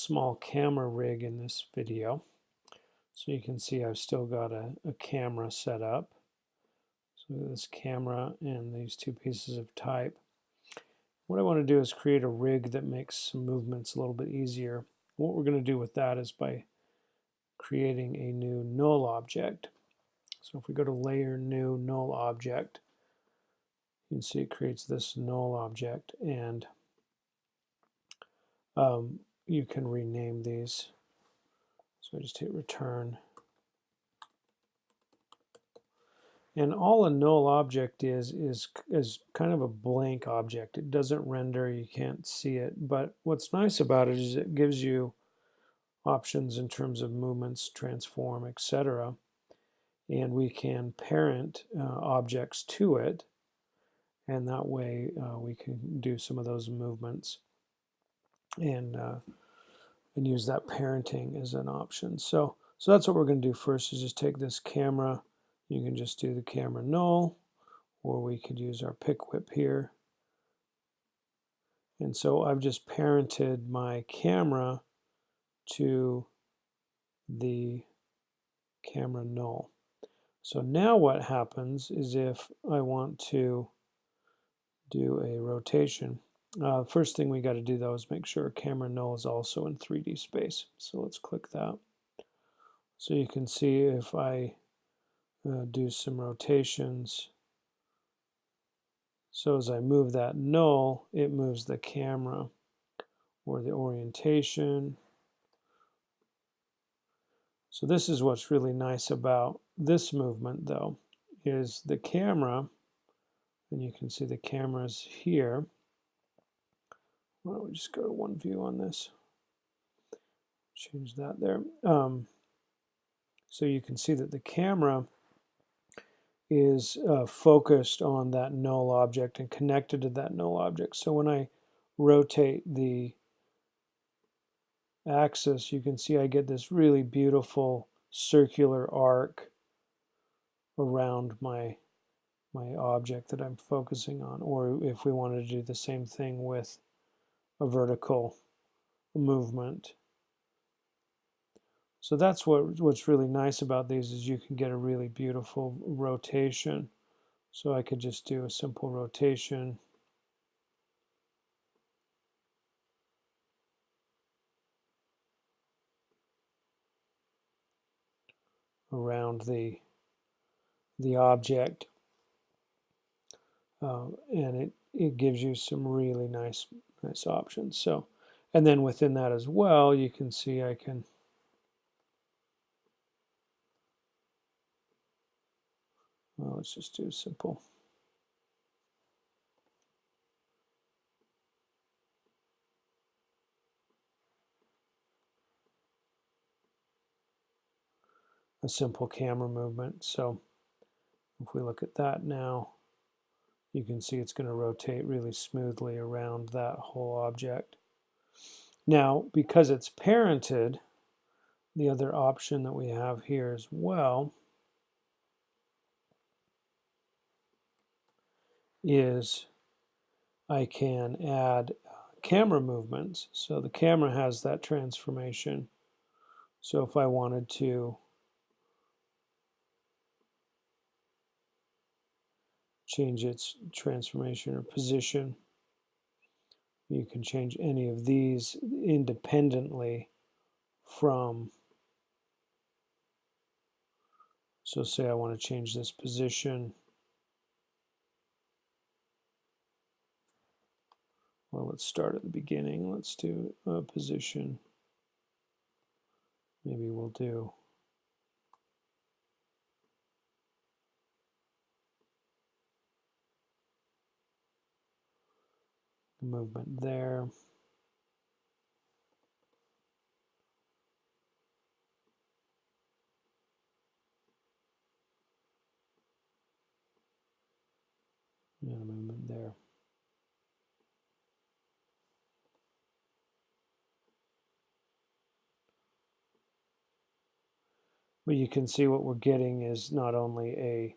small camera rig in this video. So you can see I've still got a camera set up. So this camera and these two pieces of type. What I want to do is create a rig that makes some movements a little bit easier. What we're going to do with that is by creating a new null object. So if we go to Layer, New, Null Object, you can see it creates this null object, and you can rename these. So I just hit Return. And all a null object is kind of a blank object. It doesn't render, you can't see it. But what's nice about it is it gives you options in terms of movements, transform, etc. And we can parent objects to it, and that way we can do some of those movements and use that parenting as an option. So that's what we're going to do first, is just take this camera. You can just do the camera null, or we could use our pick whip here. And so I've just parented my camera to the camera null. So now what happens is if I want to do a rotation, first thing we got to do though is make sure camera null is also in 3D space. So let's click that. So you can see if I do some rotations, so as I move that null, it moves the camera or the orientation. So this is what's really nice about this movement though, is the camera, and you can see the camera's here. Why don't we just go to one view on this? Change that there. So you can see that the camera is focused on that null object and connected to that null object. So when I rotate the axis, you can see I get this really beautiful circular arc around my object that I'm focusing on. Or if we wanted to do the same thing with a vertical movement. So that's what's really nice about these, is you can get a really beautiful rotation. So I could just do a simple rotation. Around the object, and it gives you some really nice options. So, and then within that as well, you can see I can let's just do simple. A simple camera movement. So if we look at that now, you can see it's going to rotate really smoothly around that whole object. Now, because it's parented, the other option that we have here as well is I can add camera movements. So the camera has that transformation. So if I wanted to change its transformation or position, you can change any of these independently from. So say I want to change this position. Well, let's start at the beginning. Let's do a position. Maybe we'll do a movement there. And a movement there. But you can see what we're getting is not only a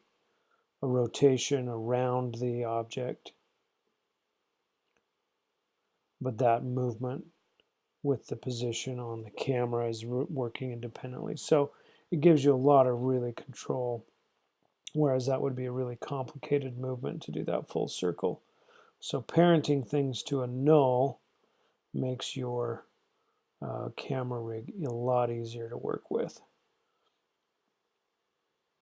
rotation around the object, but that movement with the position on the camera is working independently. So it gives you a lot of really control, whereas that would be a really complicated movement to do that full circle. So parenting things to a null makes your camera rig a lot easier to work with.